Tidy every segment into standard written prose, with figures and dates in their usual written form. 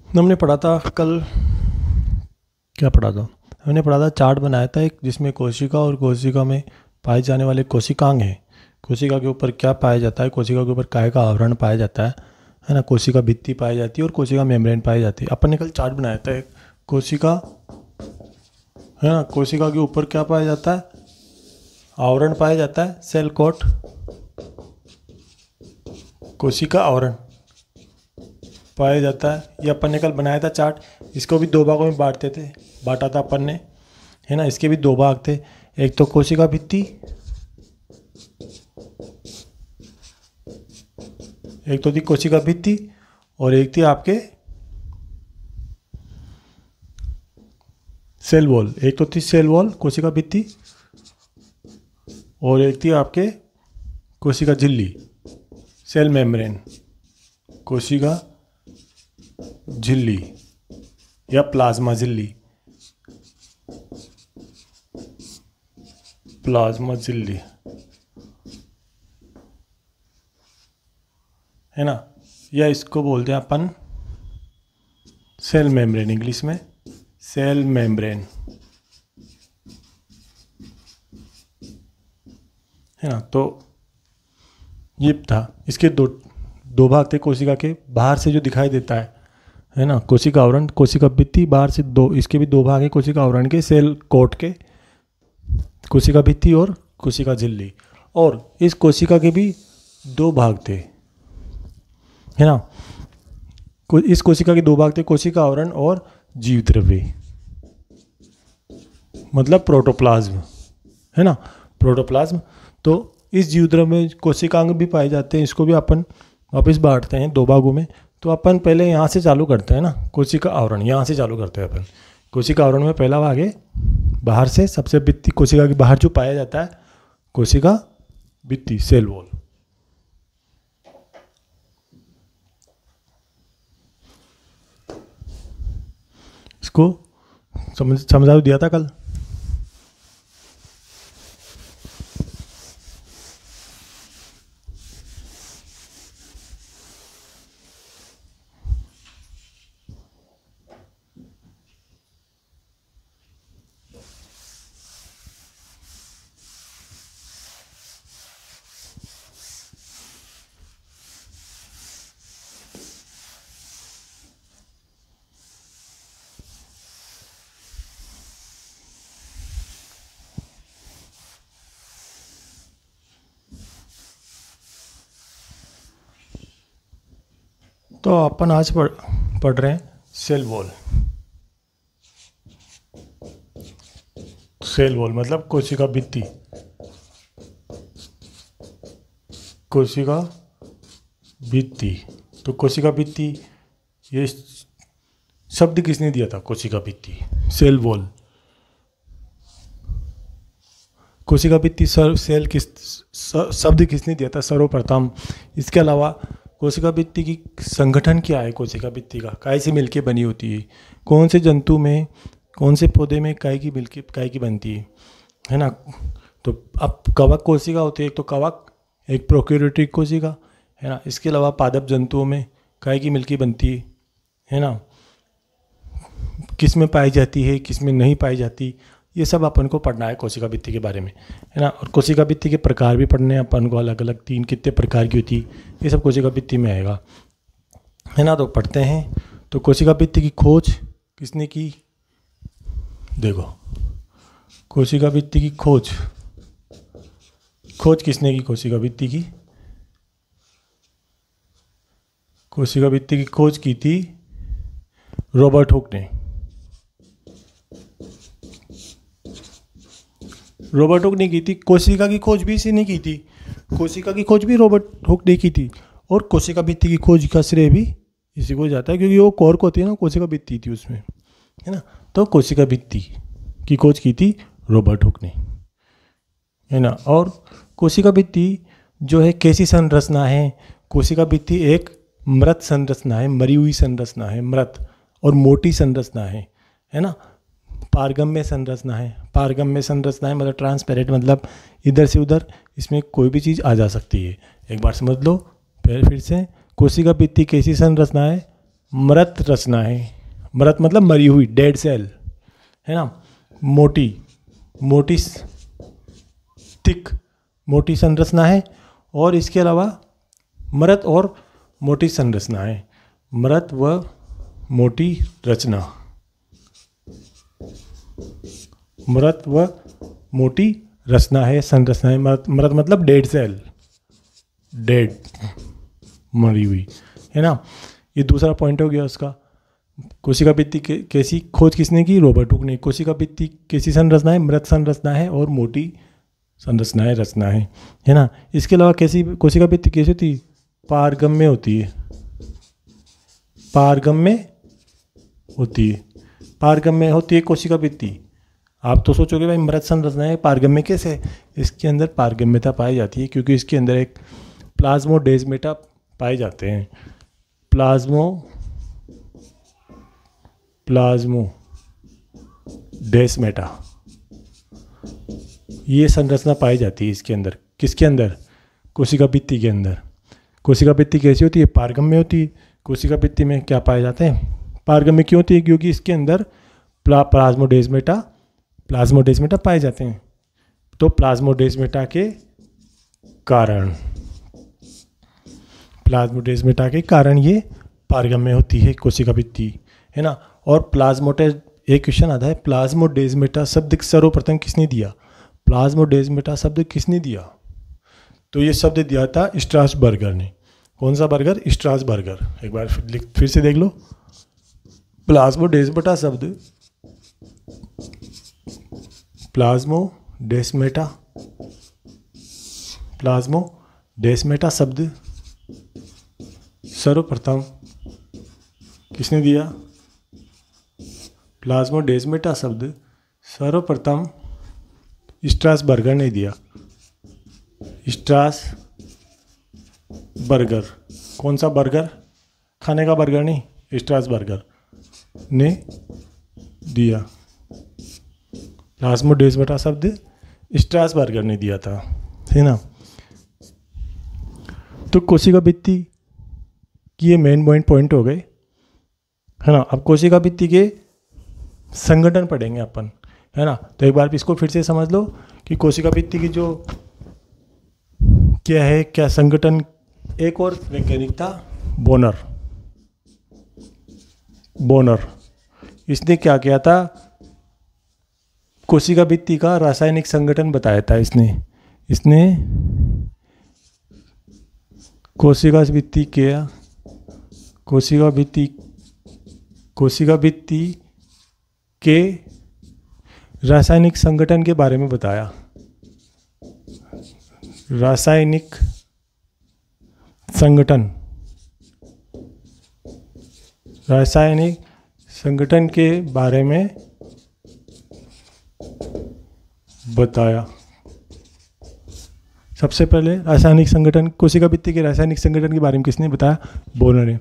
हमने पढ़ा था कल, क्या पढ़ा था? हमने पढ़ा था, चार्ट बनाया था एक, जिसमें कोशिका और कोशिका में पाए जाने वाले कोशिकांग हैं। कोशिका के ऊपर क्या पाया जाता है? कोशिका के ऊपर काय का आवरण पाया जाता है ना। कोशिका भित्ति पाई जाती है और कोशिका मेम्ब्रेन पाई जाती है। अपन ने कल चार्ट बनाया था एक, कोशिका है ना, कोशिका के ऊपर क्या पाया जाता है? आवरण पाया जाता है, सेल कोट, कोशिका आवरण पाया जाता है। ये अपन ने कल बनाया था चार्ट। इसको भी दो भागों में बांटा था अपन ने, है ना। इसके भी दो भाग थे, एक तो कोशिका भित्ति, एक तो थी कोशिका भित्ति और एक थी आपके सेल वॉल। एक तो थी सेल वॉल कोशिका भित्ति और एक थी आपके कोशिका झिल्ली, सेल मेम्ब्रेन, कोशिका झिल्ली या प्लाज्मा झिल्ली, प्लाज्मा झिल्ली, है ना। या इसको बोलते हैं अपन सेल मेम्ब्रेन, इंग्लिश में सेल मेम्ब्रेन, है ना। तो ये था, इसके दो भाग थे कोशिका के। बाहर से जो दिखाई देता है ना, कोशिका आवरण, कोशिका भित्ति, बाहर से दो, इसके भी दो भाग हैं कोशिका आवरण के, सेल कोट के, कोशिका भित्ति और कोशिका झिल्ली। और इस कोशिका के भी दो भाग थे, है ना। इस कोशिका के दो भाग थे, कोशिका आवरण और जीव द्रव्य, मतलब प्रोटोप्लाज्म, है ना, प्रोटोप्लाज्म। तो इस जीव द्रव्य में कोशिकांग भी पाए जाते हैं। इसको भी अपन वापस बांटते हैं दो भागों में। तो अपन पहले यहाँ से चालू करते हैं ना, कोशिका आवरण, यहाँ से चालू करते हैं अपन। कोशिका आवरण में पहला भाग है बाहर से, सबसे भित्ति, कोशिका के बाहर जो पाया जाता है, कोशिका भित्ति, सेल वॉल। इसको समझा दिया था कल। तो अपन आज पढ़ रहे हैं सेल वॉल। सेल वॉल मतलब कोशिका भित्ति, कोशिका भित्ति। तो कोशिका भित्ति, ये शब्द किसने दिया था? कोशिका भित्ति, सेल वॉल। कोशिका भित्ति सेल किस शब्द किसने दिया था? सर्वप्रथम। इसके अलावा कोशिका भित्ति की संगठन क्या है? कोशिका भित्ति का काय से मिलके बनी होती है? कौन से जंतु में, कौन से पौधे में काय की बनती है ना। तो अब कवक कोशिका होती है, एक तो कवक, एक प्रोकैरियोटिक कोशिका, है ना। इसके अलावा पादप जंतुओं में काय की मिलके बनती है ना। किस में पाई जाती है, किस में नहीं पाई जाती, ये सब अपन को पढ़ना है कोशिका भित्ति के बारे में, है ना। और कोशिका भित्ति के प्रकार भी पढ़ने हैं अपन को, अलग अलग 3 कितने प्रकार की होती, ये सब कोशिका भित्ति में आएगा, है ना। तो पढ़ते हैं। तो कोशिका भित्ति की खोज किसने की? देखो, कोशिका भित्ति की खोज किसने की? कोशिका भित्ति की, कोशिका भित्ति की खोज की थी रॉबर्ट हुक ने। रॉबर्ट हुक ने की थी। कोशिका की खोज भी इसी ने की थी। कोशिका की खोज भी रॉबर्ट हुक ने की थी। और कोशिका भित्ति की खोज का श्रेय भी इसी को जाता है, क्योंकि वो कॉर्क होती है ना, कोशिका भित्ति थी उसमें, है ना। तो कोशिका भित्ति की खोज की थी रॉबर्ट हुक ने, है ना। और कोशिका भित्ति जो है कैसी संरचना है? कोशिका भित्ति एक मृत संरचना है, मरी हुई संरचना है, मृत और मोटी संरचना है ना। पारगम्य संरचना है। पारगम्य संरचना है मतलब ट्रांसपेरेंट, मतलब इधर से उधर इसमें कोई भी चीज़ आ जा सकती है। एक बार समझ लो फिर से। कोशिका भित्ति कैसी संरचना है? मृत रचनाएं, मृत मतलब मरी हुई, डेड सेल, है ना। मोटी, मोटी थिक, मोटी संरचना है। और इसके अलावा मृत और मोटी संरचना है, मृत व मोटी रचना, मृत व मोटी रचना है, संरचना है। मृत मतलब डेड सेल, डेड, मरी हुई, है ना। ये दूसरा पॉइंट हो गया उसका। कोशिका भित्ति कैसी खोज किसने की? रॉबर्ट हुक ने। कोशिका भित्ति कैसी संरचना है? मृत संरचना है और मोटी संरचनाएं रचना है ना। इसके अलावा कैसी कोशिका भित्ति कैसी होती है? पारगम्य होती है, पारगम्य होती है, पारगम्य होती है कोशिका भित्ति। आप तो सोचोगे भाई मृत संरचना है, पारगम्य कैसे? इसके अंदर पारगम्यता पाई जाती है क्योंकि इसके अंदर एक प्लाज्मोडेस्माटा पाए जाते हैं। प्लाज्मोडेस्माटा, ये संरचना पाई जाती है इसके अंदर। किसके अंदर? कोशिका भित्ति के अंदर। कोशिका भित्ति कैसी होती है? पारगम्य होती है। कोशिका भित्ति में क्या पाए जाते हैं? पारगम्य क्यों होती है? क्योंकि इसके अंदर प्लाज्मोडेस्माटा पाए जाते हैं। तो प्लाज्मोडेस्माटा के कारण ये पारगम्य होती है कोशिका भित्ति, है ना। और एक क्वेश्चन आता है, प्लाज्मोडेस्माटा शब्द सर्वप्रथम किसने दिया? प्लाज्मोडेस्माटा शब्द किसने दिया? तो ये शब्द दिया था स्ट्रासबर्गर ने। कौन सा बर्गर? स्ट्रासबर्गर। एक बार फिर से देख लो। प्लाज्मोडेस्माटा शब्द, प्लाज्मोडेस्माटा शब्द सर्वप्रथम किसने दिया? प्लाज्मोडेस्माटा शब्द सर्वप्रथम स्ट्रासबर्गर ने दिया। स्ट्रासबर्गर। कौन सा बर्गर? खाने का बर्गर नहीं, स्ट्रासबर्गर ने दिया। प्लाज्मोडेस्माटा शब्द स्ट्रासबर्गर ने दिया था, है ना। तो कोशिका भित्ति की ये मेन पॉइंट हो गए, है ना। अब कोशिका भित्ति के संगठन पढ़ेंगे अपन, है ना। तो एक बार इसको फिर से समझ लो कि कोशिका भित्ति की जो क्या है, क्या संगठन। एक और वैज्ञानिक था बोनर। इसने क्या किया था? कोशिका भित्ति का रासायनिक संगठन बताया था इसने कोशिका भित्ति के रासायनिक संगठन के बारे में बताया। रासायनिक संगठन के बारे में बताया। सबसे पहले रासायनिक संगठन, कोशिका भित्ति के रासायनिक संगठन के बारे में किसने बताया? बोनर ने।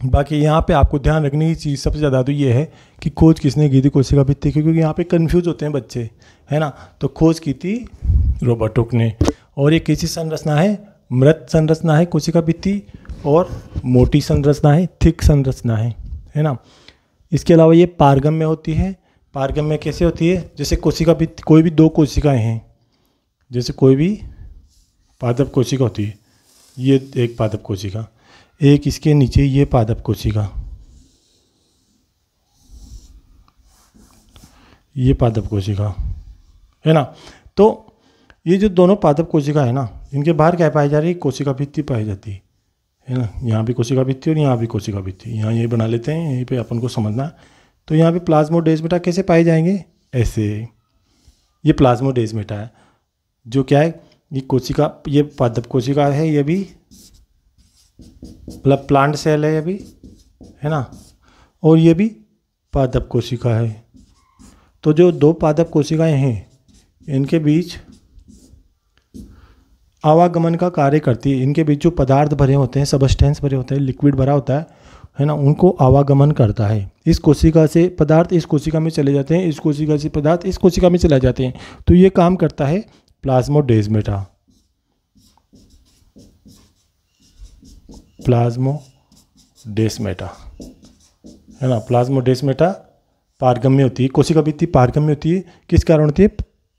बाकी यहाँ पे आपको ध्यान रखने की चीज़ सबसे ज़्यादा तो ये है कि खोज किसने की थी कोशिका भित्ति की, क्योंकि यहाँ पे कंफ्यूज होते हैं बच्चे, है ना। तो खोज की थी रॉबर्ट हुक ने। और ये कैसी संरचना है? मृत संरचना है कोशिका भित्ति, और मोटी संरचना है, थिक संरचना है ना। इसके अलावा ये पारगम्य होती है। पारगम्य कैसे होती है? जैसे कोशिका भित्ति, कोई भी दो कोशिकाएं हैं, जैसे कोई भी पादप कोशिका होती है, ये एक पादप कोशिका, एक इसके नीचे ये पादप कोशिका, ये पादप कोशिका, है ना। तो ये जो दोनों पादप कोशिका है ना, इनके बाहर क्या पाई जा रही है? कोशिका भित्ति पाई जाती है ना। यहाँ भी कोशिका भित्ति और यहाँ भी कोशिका भित्ति। यहाँ ये बना लेते हैं, यहीं पे अपन को समझना है। तो यहाँ पे प्लाज्मोडेस्माटा कैसे पाए जाएंगे? ऐसे। ये प्लाज्मोडेस्माटा है, जो क्या है? ये कोशिका, ये पादप कोशिका है, ये भी मतलब प्लांट सेल है ये भी, है ना। और ये भी पादप कोशिका है। तो जो दो पादप कोशिकाएं हैं, इनके बीच आवागमन का कार्य करती है। इनके बीच जो पदार्थ भरे होते हैं, सबस्टेंस भरे होते हैं, लिक्विड भरा होता है ना, उनको आवागमन करता है। इस कोशिका से पदार्थ इस कोशिका में चले जाते हैं, इस कोशिका से पदार्थ इस कोशिका में चले जाते हैं। तो ये काम करता है प्लाज्मोडेस्माटा। प्लाज्मोडेस्माटा है ना। प्लाज्मोडेस्माटा पारगम्य होती है, कोशिका भित्ति पारगम्य होती है, किस कारण होती है?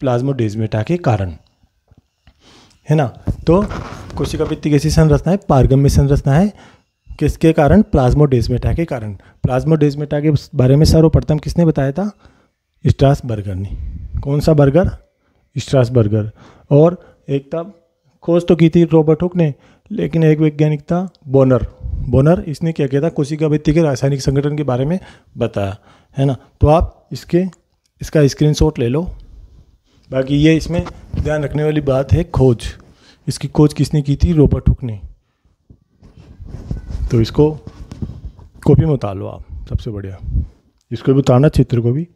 प्लाज्मोडेस्माटा के कारण, है ना। तो कोशिका भित्ति कैसी संरचना है? पारगम्य संरचना है, किसके कारण? प्लाज्मोडेस्माटा के कारण। प्लाज्मोडेस्माटा के बारे में सर्वप्रथम किसने बताया था? स्ट्रासबर्गर ने। कौन सा बर्गर? स्ट्रासबर्गर। और एक था, खोज तो की थी रॉबर्ट हुक ने, लेकिन एक वैज्ञानिक था बोनर, इसने क्या किया था? कोशिका भित्ति के रासायनिक संगठन के बारे में बताया, है ना। तो आप इसका स्क्रीनशॉट ले लो। बाकी ये इसमें ध्यान रखने वाली बात है खोज, इसकी खोज किसने की थी? रॉबर्ट हुक ने। तो इसको कॉपी में उतार लो आप, सबसे बढ़िया। इसको भी उतारना, चित्र को भी।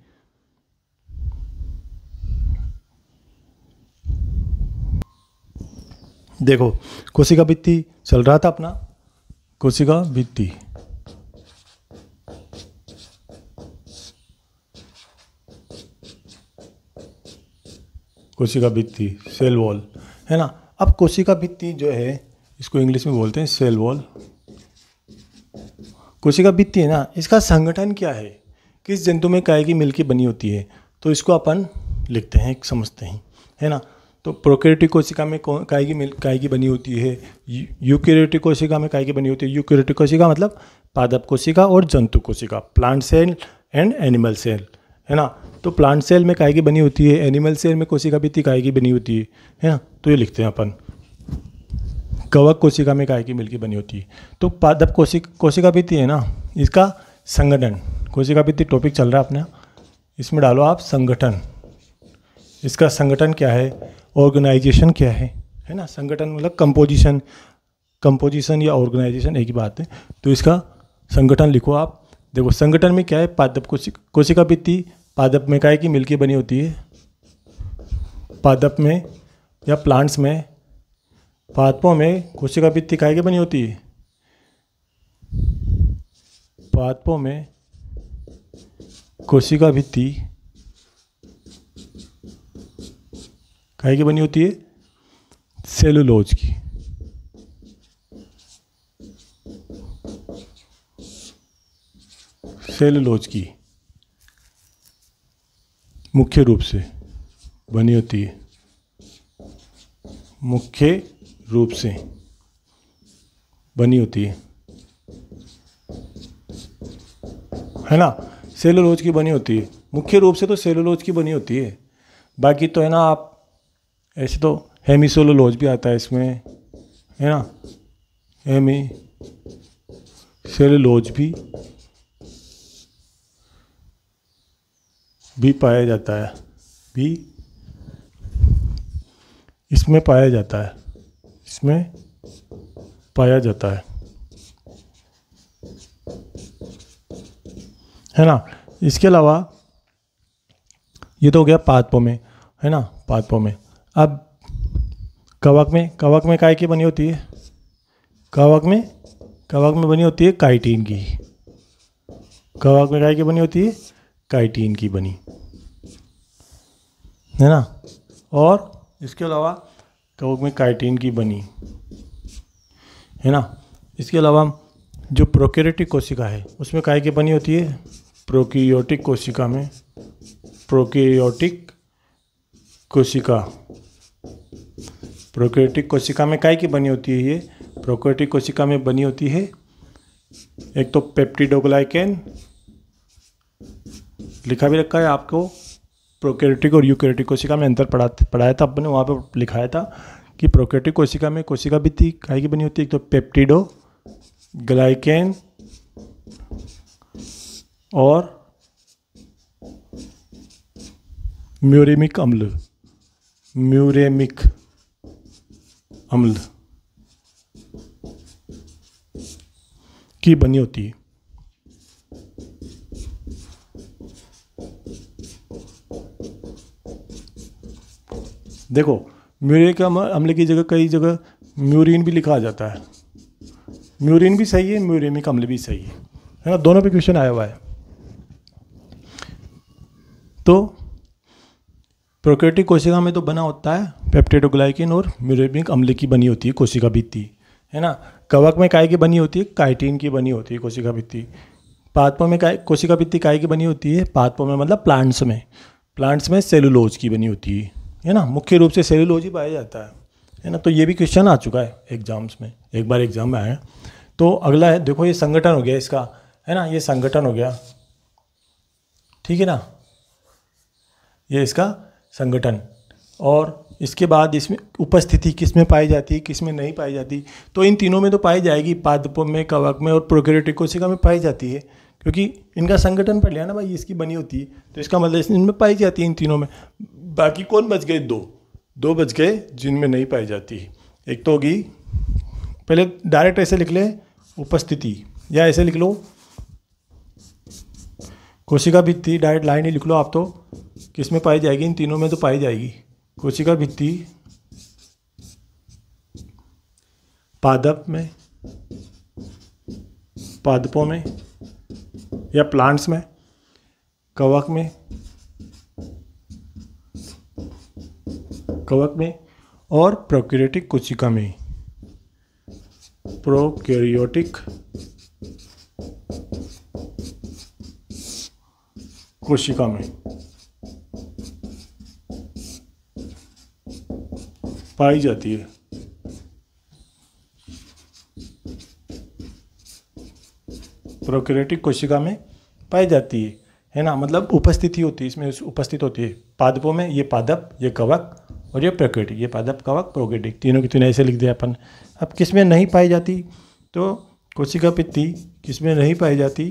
देखो कोशिका भित्ति चल रहा था अपना, कोशिका भित्ति। कोशिका भित्ति, सेल वॉल, है ना। अब कोशिका भित्ति जो है, इसको इंग्लिश में बोलते हैं सेल वॉल। कोशिका भित्ति है ना, इसका संगठन क्या है? किस जंतु में काय की मिल के बनी होती है? तो इसको अपन लिखते हैं, समझते हैं, है ना। तो प्रोकैरियोटिक कोशिका में काय की बनी होती है, यूकैरियोटिक कोशिका में काय की बनी होती है। यूकैरियोटिक कोशिका मतलब पादप कोशिका और जंतु कोशिका, plant cell and animal cell, है ना। तो प्लांट सेल में काय की बनी होती है, एनिमल सेल में कोशिका भित्ति काय की बनी होती है ना। तो ये लिखते हैं अपन। कवक कोशिका में काय की मिल के बनी होती है। तो पादप कोशिका भित्ति है ना, इसका संगठन, कोशिका भित्ति टॉपिक चल रहा है अपना, इसमें डालो आप संगठन। इसका संगठन क्या है? ऑर्गेनाइजेशन क्या है ना। संगठन मतलब कंपोजिशन या ऑर्गेनाइजेशन एक ही बात है। तो इसका संगठन लिखो आप। देखो संगठन में क्या है? पादप कोशिका भित्ति पादप में काय की मिल के बनी होती है। पादप में या प्लांट्स में, पादपों में कोशिका भित्ति काय की बनी होती है? पादपों में कोशिका भित्ति काय की बनी होती है? सेलुलोज की। सेलुलोज की मुख्य रूप से बनी होती है, मुख्य रूप से बनी होती है ना। सेलुलोज की बनी होती है, मुख्य रूप से तो सेलुलोज की बनी होती है। बाकी तो है ना, आप ऐसे तो हेमीसेलुलोज भी आता है इसमें, है ना। हेमीसेलुलोज भी पाया जाता है, भी इसमें पाया जाता है, इसमें पाया जाता है ना। इसके अलावा ये तो हो गया पादपों में, है ना, पादपों में। अब कवक में काय की बनी होती है? कवक में बनी होती है काइटिन की। कवक में काय की बनी होती है? काइटिन की बनी, है ना। और इसके अलावा कवक में काइटिन की बनी, है ना। इसके अलावा जो प्रोकैरियोटिक कोशिका है उसमें काय की बनी होती है? प्रोकैरियोटिक कोशिका में, प्रोकैरियोटिक कोशिका में काय की बनी होती है? ये प्रोकैरियोटिक कोशिका में बनी होती है एक तो पेप्टिडोग्लाइकेन, लिखा भी रखा है आपको। प्रोकैरियोटिक और यूकैरियोटिक कोशिका में अंतर पढ़ाया था अपने, वहाँ पे लिखाया था कि प्रोकैरियोटिक कोशिका में कोशिका भित्ति काय की बनी होती है? एक तो पेप्टिडोग्लाइकेन और म्यूरेमिक अम्ल की बनी होती है। देखो म्यूरिक अम्ल की जगह कई जगह म्यूरिन भी लिखा जाता है। म्यूरिन भी सही है, म्यूरेमिक अम्ल भी सही है ना। दोनों पे क्वेश्चन आया हुआ है। तो प्रोकैरियोटिक कोशिका में तो बना होता है पेप्टिडोग्लाइकेन और म्यूरेमिक अम्ल की बनी होती है कोशिका भित्ति, है ना। कवक में काय की बनी होती है? काइटिन की बनी होती है कोशिका भित्ति। पादपों में कोशिका भित्ति काय की बनी होती है? पादपों में मतलब प्लांट्स में सेलुलोज की बनी होती है ना। मुख्य रूप से सेलुलोज ही पाया जाता है ना। तो ये भी क्वेश्चन आ चुका है एग्जाम्स में, एक बार एग्जाम में आया। तो अगला है, देखो ये संगठन हो गया इसका, है ना, ये संगठन हो गया, ठीक है ना, ये इसका संगठन। और इसके बाद इसमें उपस्थिति किस में पाई जाती है, किस में नहीं पाई जाती? तो इन तीनों में तो पाई जाएगी, पादपों में, कवक में और प्रोकैरियोटिक कोशिका में पाई जाती है, क्योंकि इनका संगठन पढ़ लिया ना भाई, इसकी बनी होती है, तो इसका मतलब इनमें पाई जाती है इन तीनों में। बाकी कौन बच गए? दो बच गए जिनमें नहीं पाई जाती। एक तो होगी, पहले डायरेक्ट ऐसे लिख ले उपस्थिति, या ऐसे लिख लो कोशिका भित्ति, डायरेक्ट लाइन ही लिख लो आप। तो किस में पाई जाएगी? इन तीनों में तो पाई जाएगी। कोशिका भित्ति पादप में, पादपों में या प्लांट्स में, कवक में और प्रोकैरियोटिक कोशिका में, प्रोकैरियोटिक कोशिका में पाई जाती है। प्रोकैरियोटिक कोशिका में पाई जाती है ना, मतलब उपस्थिति होती है इसमें, उपस्थित होती है। पादपों में ये पादप, ये कवक और ये प्रोकैरियोटिक, ये पादप, कवक, प्रोकैरियोटिक, तीनों की तीनों ऐसे लिख दिया अपन। अब किस में नहीं पाई जाती? तो कोशिका भित्ति किस में नहीं पाई जाती?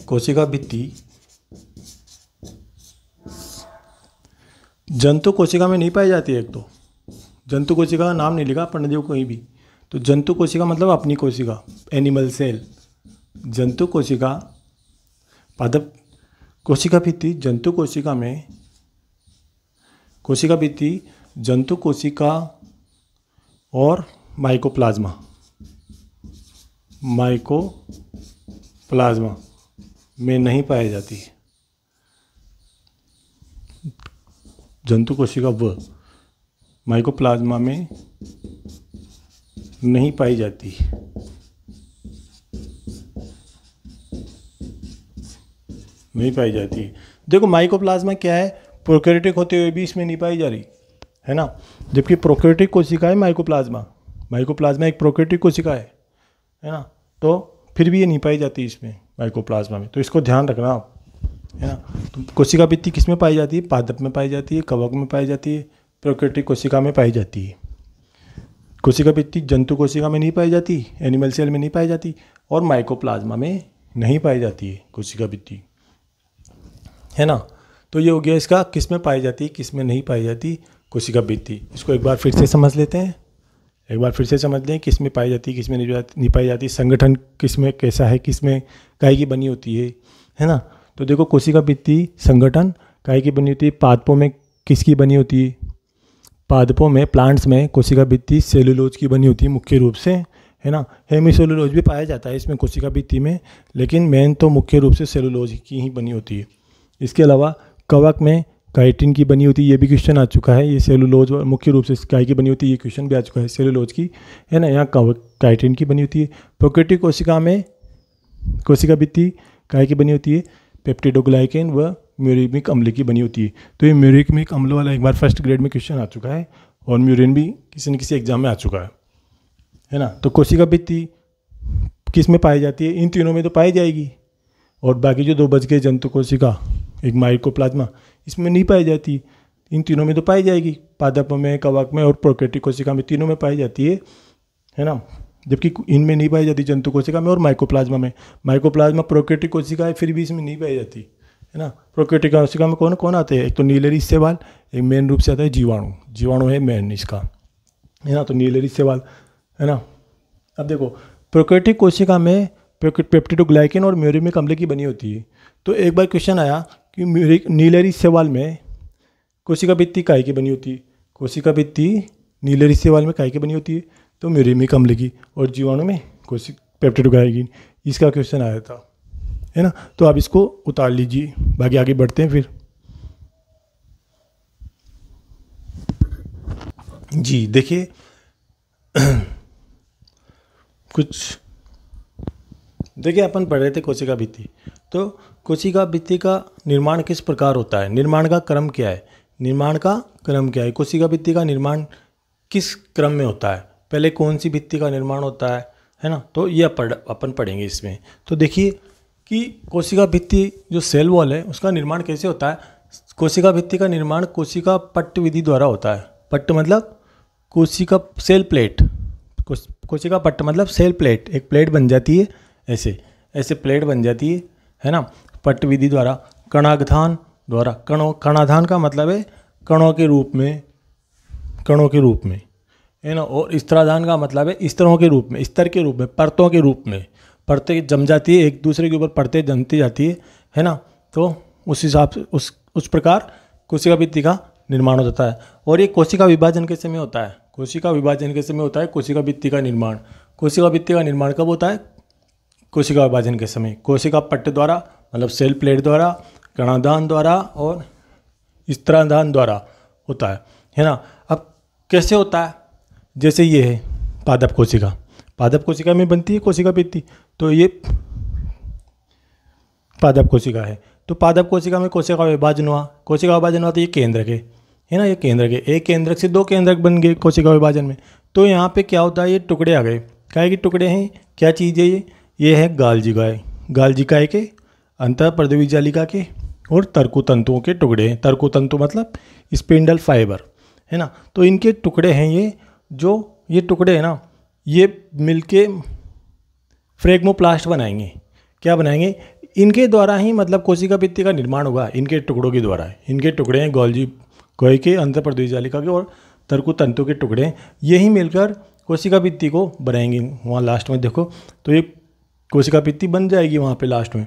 कोशिका भित्ति जंतु कोशिका में नहीं पाई जाती है। एक तो जंतु कोशिका का नाम नहीं लिखा अपन ने जो कहीं भी, तो जंतु कोशिका मतलब अपनी कोशिका, एनिमल सेल। जंतु कोशिका, पादप कोशिका भित्ति जंतु कोशिका में, कोशिका भित्ति जंतु कोशिका और माइकोप्लाज्मा में नहीं पाई जाती। जंतु कोशिका व माइकोप्लाज्मा में नहीं पाई जाती। नहीं पाई जाती। देखो माइकोप्लाज्मा क्या है? प्रोकैरियोटिक होते हुए भी इसमें नहीं पाई जा रही है ना, जबकि प्रोकैरियोटिक कोशिका है माइकोप्लाज्मा एक प्रोकैरियोटिक कोशिका है ना, तो फिर भी ये नहीं पाई जाती इसमें माइकोप्लाज्मा में, तो इसको ध्यान रखना आप, है ना। तो कोशिका भित्ति किस में पाई जाती है? पादप में पाई जाती है, कवक में पाई जाती है, प्रोकैरियोटिक कोशिका में पाई जाती है। कोशिका भित्ति जंतु कोशिका में नहीं पाई जाती, एनिमल सेल में नहीं पाई जाती, और माइकोप्लाज्मा में नहीं पाई जाती है कोशिका भित्ति, है ना। तो ये हो गया इसका किस में पाई जाती है, किस में नहीं पाई जाती कोशिका भित्ति। इसको एक बार फिर से समझ लेते हैं, एक बार फिर से समझ लें किस में पाई जाती है, किस में नहीं पाई जाती, संगठन किस में कैसा है, किस में काय की बनी होती है ना। तो देखो कोशिका भित्ति संगठन काय की बनी होती है। पादपों में किसकी बनी होती है? पादपों में, प्लांट्स में कोशिका भित्ति सेलुलोज की बनी होती है मुख्य रूप से, है ना। हेमीसेलुलोज भी पाया जाता है इसमें कोशिका भित्ति में, लेकिन मेन तो मुख्य रूप से सेलुलोज की ही बनी होती है। इसके अलावा कवक में काइटिन की बनी होती है, ये भी क्वेश्चन आ चुका है। ये सेलुलोज मुख्य रूप से काय की बनी होती है, ये क्वेश्चन भी आ चुका है सेलुलोज की, है ना। यहाँ काइटिन की बनी होती है। प्रोकैरियोटिक कोशिका में कोशिका भित्ति काय की बनी होती है? पेप्टिडोग्लाइकेन व म्यूरिमिक अम्ल की बनी होती है। तो ये म्यूरिमिक अम्ल वाला एक बार फर्स्ट ग्रेड में क्वेश्चन आ चुका है, और म्यूरिन भी किसी न किसी एग्जाम में आ चुका है ना। तो कोशिका भित्ति किस में पाई जाती है? इन तीनों में तो पाई जाएगी, और बाकी जो दो बच गए जंतु कोशिका, एक माइकोप्लाज्मा, इसमें नहीं पाई जाती। इन तीनों में तो पाई जाएगी, पादप में, कवक में और प्रोकैरियोटिक कोशिका में, तीनों में पाई जाती है ना। जबकि इनमें नहीं पाई जाती, जंतु कोशिका में और माइकोप्लाज्मा में। माइकोप्लाज्मा प्रोकैरियोटिक कोशिका है, फिर भी इसमें नहीं पाई जाती, है ना। प्रोकैरियोटिक कोशिका में कौन कौन आते हैं? एक तो नीलरी सेवाल, एक मेन रूप से आता है जीवाणु है मेन इसका, है ना। तो नीलरी सेवाल, है ना। अब देखो प्रोकैरियोटिक कोशिका में पेप्टिडोग्लाइकेन और म्यूरिमिक अम्ल की बनी होती है। तो एक बार क्वेश्चन आया कि नीलरी सेवाल में कोशिका भित्ति काय की बनी होती है? कोशिका भित्ति नीलरी सेवाल में काय की बनी होती है? तो म्यूरिमिक अम्ल की, और जीवाणु में पेप्टिडोग्लाइकेन, इसका क्वेश्चन आया था, है ना। तो आप इसको उतार लीजिए, बाकी आगे बढ़ते हैं फिर। जी देखिए कुछ देखिए अपन पढ़ रहे थे कोशिका भित्ति। तो कोशिका भित्ति का निर्माण किस प्रकार होता है, निर्माण का क्रम क्या है, निर्माण का क्रम क्या है, कोशिका भित्ति का निर्माण किस क्रम में होता है, पहले कौन सी भित्ति का निर्माण होता है ना। तो ये अपन पढ़ेंगे इसमें। तो देखिए कि कोशिका भित्ति जो सेल वॉल है उसका निर्माण कैसे होता है। कोशिका भित्ति का निर्माण कोशिका पट्ट विधि द्वारा होता है। पट्ट मतलब कोशिका सेल प्लेट, कोशिका पट्ट मतलब सेल प्लेट, एक प्लेट बन जाती है, ऐसे ऐसे प्लेट बन जाती है ना, पट्ट विधि द्वारा। कणाधान द्वारा, कणाधान का मतलब है कणों के रूप में, कणों के रूप में है ना। और स्तराधान का मतलब है स्तरों के रूप में, स्तर के रूप में, परतों के रूप में, परतें जम जाती है एक दूसरे के ऊपर, परतें जमती जाती है ना। तो उस हिसाब से उस प्रकार कोशिका भित्ति का निर्माण होता है। और ये कोशिका विभाजन के समय होता है, कोशिका विभाजन के समय होता है कोशिका भित्ति का निर्माण। कोशिका भित्ति का निर्माण कब होता है, कोशिका विभाजन के समय, कोशिका पट्ट द्वारा मतलब सेल प्लेट द्वारा, कणाधान द्वारा और स्तराधान द्वारा होता है ना। अब कैसे होता है, जैसे ये है पादप कोशिका, पादप कोशिका में बनती है कोशिका भित्ति। तो ये पादप कोशिका है। तो पादप कोशिका में कोशिका विभाजन हुआ, कोशिका विभाजन हुआ तो ये केंद्रक है ना, ये केंद्रक है। एक केंद्रक से दो केंद्रक बन गए कोशिका विभाजन में। तो यहाँ पे क्या होता है, ये टुकड़े आ गए, काय के टुकड़े हैं, क्या चीज़ है ये है गालजिकाएँ, गालजिकाएँ के अंतःपर्दवी जालिका के और तर्कुतंतुओं के टुकड़े हैं। तर्कुतंतु मतलब स्पिंडल फाइबर है ना। तो इनके टुकड़े हैं ये, जो ये टुकड़े हैं ना, ये मिलके फ्रेगमोप्लास्ट बनाएंगे। क्या बनाएंगे, इनके द्वारा ही मतलब कोशिका भित्ति का निर्माण होगा, इनके टुकड़ों के द्वारा। इनके टुकड़े हैं गोल्जी कोय के, अंतःपर्दवी जालिका के और तर्कुतंतु के टुकड़े हैं, यही मिलकर कोशिका भित्ति को बनाएंगे। वहाँ लास्ट में देखो तो ये कोशिका भित्ति बन जाएगी वहाँ पे लास्ट में।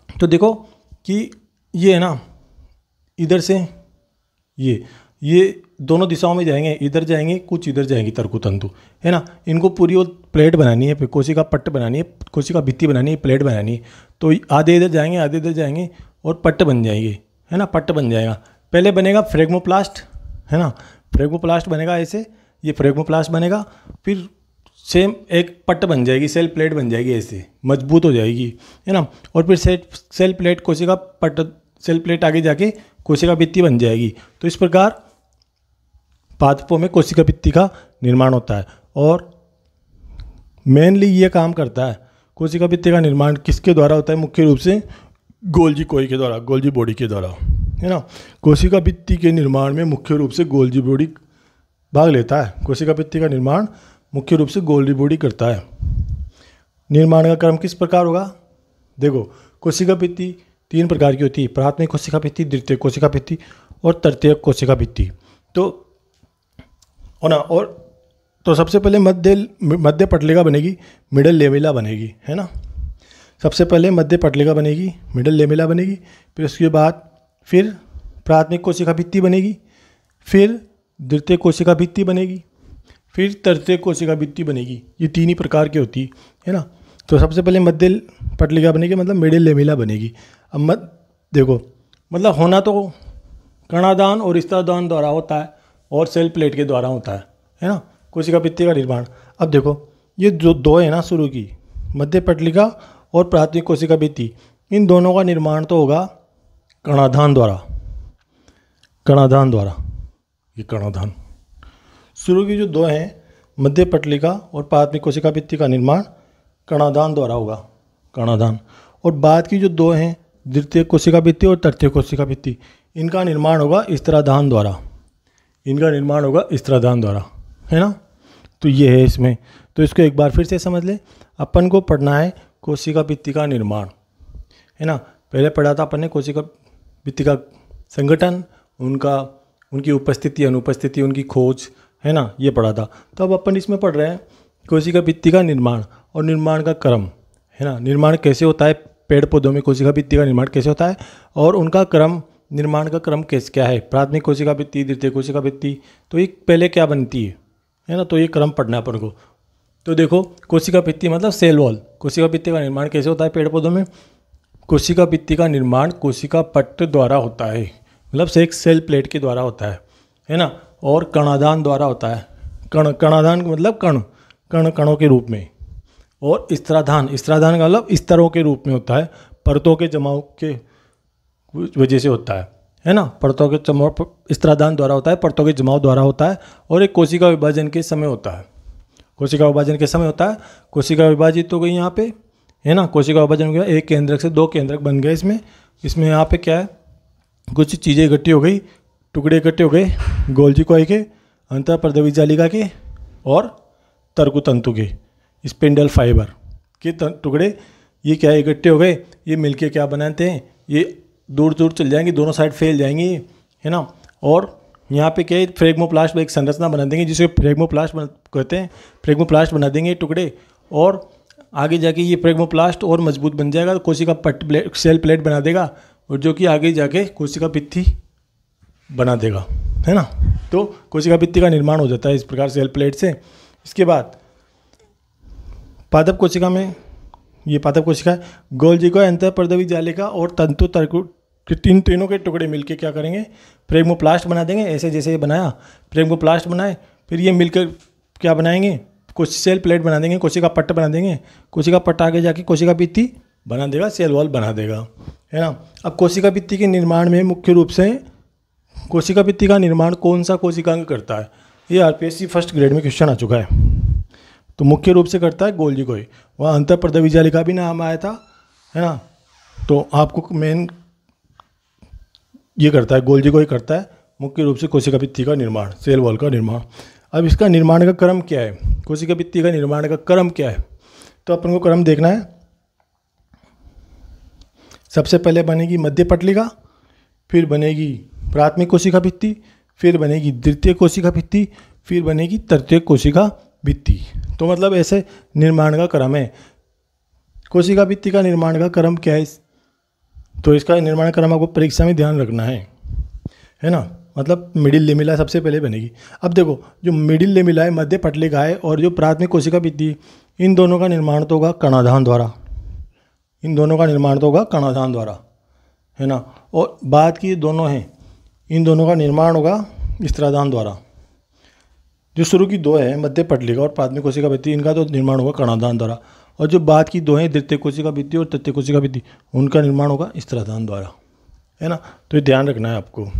तो देखो कि ये है ना, इधर से ये दोनों दिशाओं में जाएंगे, इधर जाएंगे कुछ इधर जाएंगे तर्कुतंतु है ना। इनको पूरी वो प्लेट बनानी है, कोशिका पट्ट बनानी है, कोशिका भित्ति बनानी है, प्लेट बनानी है। तो आधे इधर जाएंगे आधे इधर जाएंगे और पट्ट बन जाएंगे है ना, पट्ट बन जाएगा। पहले बनेगा फ्रेगमोप्लास्ट है ना, फ्रेगमोप्लास्ट बनेगा ऐसे, ये फ्रेगमोप्लास्ट बनेगा, फिर सेम एक पट्ट बन जाएगी, सेल प्लेट बन जाएगी, ऐसे मजबूत हो जाएगी है ना। और फिर सेल प्लेट कोशिका पट्ट, सेल प्लेट आगे जाके कोशिका भित्ति बन जाएगी। तो इस प्रकार पादपों में कोशिका भित्ति का निर्माण होता है। और मेनली ये काम करता है, कोशिका भित्ति का निर्माण किसके द्वारा होता है, मुख्य रूप से गोल्जी कोई के द्वारा, गोल्जी बॉडी के द्वारा है ना। कोशिका भित्ति के निर्माण में मुख्य रूप से गोल्जी बॉडी भाग लेता है। कोशिका भित्ति का निर्माण मुख्य रूप से गोल्जी बॉडी करता है। निर्माण का क्रम किस प्रकार होगा, देखो कोशिका भित्ति 3 प्रकार की होती है, प्राथमिक कोशिका भित्ति, द्वितीय कोशिका भित्ति और तृतीय कोशिका भित्ति। तो ना, और तो सबसे पहले मध्य पटलिका बनेगी, मिडल लेमिला बनेगी है ना। सबसे पहले मध्य पटलिका बनेगी, मिडल लेमिला बनेगी, फिर उसके बाद फिर प्राथमिक कोशिका भित्ति बनेगी, फिर द्वितीय कोशिका भित्ति बनेगी, फिर तृतीय कोशिका भित्ति बनेगी। ये 3 ही प्रकार की होती है ना। तो सबसे पहले मध्य पटलिका बनेगी मतलब मिडिल लेमिला बनेगी। अब देखो मतलब होना तो कणाधान और स्तराधान द्वारा होता है और सेल प्लेट के द्वारा होता है ना, कोशिका भित्ति का निर्माण। अब देखो ये जो 2 है ना शुरू की, मध्य पटलिका और प्राथमिक कोशिका भित्ति, इन दोनों का निर्माण तो होगा कणाधान द्वारा, कणाधान द्वारा। ये कणाधान शुरू की जो 2 हैं, मध्य पटलिका और प्राथमिक कोशिका भित्ति का निर्माण कणाधान द्वारा होगा, कणाधान। और बाद की जो 2 हैं, द्वितीय कोशिका भित्ति और तृतीय कोशिका भित्ति, इनका निर्माण होगा स्तराधान द्वारा, इनका निर्माण होगा स्तराधान द्वारा है ना। तो ये है इसमें। तो इसको एक बार फिर से समझ ले, अपन को पढ़ना है कोशिका भित्ति का निर्माण है ना। पहले पढ़ा था अपन ने कोशिका भित्ति का संगठन, उनकी उपस्थिति अनुपस्थिति, उनकी खोज है ना, ये पढ़ा था। तो अब अपन इसमें पढ़ रहे हैं कोशिका भित्ति का निर्माण और निर्माण का क्रम है ना। निर्माण कैसे होता है, पेड़ पौधों में कोशिका भित्ति का निर्माण कैसे होता है और उनका क्रम, निर्माण का क्रम कैसे क्या है, प्राथमिक कोशिका भित्ति, द्वितीय कोशिका भित्ति, तो ये पहले क्या बनती है ना। तो ये क्रम पढ़ना है अपन को। तो देखो कोशिका भित्ति मतलब सेल वॉल, कोशिका भित्ति का निर्माण कैसे होता है पेड़ पौधों में, कोशिका भित्ति का निर्माण कोशिका पट्ट द्वारा होता है, मतलब से एक सेल प्लेट के द्वारा होता है ना। और कणाधान द्वारा होता है, कणाधान मतलब कणों के रूप में, और स्तराधान, स्तराधान का मतलब स्तरों के रूप में होता है, परतों के जमाव के वजह से होता है ना। परतों के जमाव स्तराधान द्वारा होता है, परतों के जमाव द्वारा होता है। और एक कोशिका विभाजन के समय होता है, कोशिका विभाजन के समय होता है। कोशिका विभाजित हो गई यहाँ पे, है ना, कोशिका विभाजन हो गया, एक केंद्रक से 2 केंद्रक बन गए इसमें यहाँ पे क्या है, कुछ चीज़ें इकट्ठी हो गई, टुकड़े इकट्ठे हो गए गोल्जी कोई के, अंतःपर्दवी जालिका के और तर्कुतंतु के, स्पिंडल फाइबर के टुकड़े, ये क्या है, इकट्ठे हो गए। ये मिलके क्या बनाते हैं, ये दूर दूर चल जाएंगे, दोनों साइड फैल जाएंगे, है ना। और यहाँ पे क्या है, फ्रेगमोप्लास्ट एक संरचना बना देंगे जिसे फ्रेगमोप्लास्ट कहते हैं। फ्रेगमोप्लास्ट बना देंगे टुकड़े, और आगे जाके ये फ्रेगमोप्लास्ट और मजबूत बन जाएगा, तो कोशिका पट प्लेट, सेल प्लेट बना देगा, और जो कि आगे जाके कोशिका भित्ति बना देगा, है ना। तो कोशिका भित्ति का निर्माण हो जाता है इस प्रकार सेल प्लेट से। इसके बाद पादप कोशिका में, ये पादप कोशिका है, गोल्जी को अंतःपर्दवी जालिका और तंतु तर्कु तीनों के टुकड़े मिलके क्या करेंगे, फ्रेगमोप्लास्ट बना देंगे। ऐसे जैसे ये बनाया फ्रेगमोप्लास्ट बनाए, फिर ये मिलकर क्या बनाएंगे, कुछ सेल प्लेट बना देंगे, कोशिका पट्ट बना देंगे। कोशिका पट्ट आगे जाके कोशिका भित्ति बना देगा, सेल वॉल बना देगा, है ना। अब कोशिका भित्ति के निर्माण में मुख्य रूप से कोशिका भित्ति का निर्माण कौन सा कोशिकांग करता है, ये आरपीएससी फर्स्ट ग्रेड में क्वेश्चन आ चुका है। तो मुख्य रूप से करता है गोल्जी कोई, वहाँ अंतःपर्दवी जालिका भी नाम आया था, है ना। तो आपको मेन ये करता है, गोल्जी कोई करता है मुख्य रूप से कोशिका भित्ति का निर्माण, सेल वॉल का निर्माण। अब इसका निर्माण का क्रम क्या है, कोशिका भित्ति का निर्माण का क्रम क्या है, तो अपन को क्रम देखना है। सबसे पहले बनेगी मध्य पटलिका, फिर बनेगी प्राथमिक कोशिका भित्ति, फिर बनेगी द्वितीय कोशिका भित्ति, फिर बनेगी तृतीय कोशिका भित्ति। तो मतलब ऐसे निर्माण का क्रम है। कोशिका भित्ति का निर्माण का क्रम क्या है, तो इसका निर्माण क्रम आपको परीक्षा में ध्यान रखना है ना। मतलब मिडिल लेमिला सबसे पहले बनेगी। अब देखो, जो मिडिल लेमिला है, मध्य पटलिका है, और जो प्राथमिक कोशिका भित्ति, इन दोनों का निर्माण तो होगा कणाधान द्वारा, इन दोनों का निर्माण तो होगा कणाधान द्वारा, है ना। और बाद की दोनों हैं, इन दोनों का निर्माण होगा स्तराधान द्वारा। जो शुरू की 2 है, मध्य पटलिका और प्राथमिक कोशिका भित्ति, इनका तो निर्माण होगा कणाधान द्वारा। और जो बाद की 2 हैं, द्वितीय कोशिका भित्ति और तृतीय कोशिका भित्ति, उनका निर्माण होगा स्तराधान द्वारा, है ना। तो ये ध्यान रखना है आपको।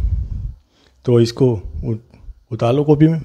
तो इसको उतार लो कॉपी में।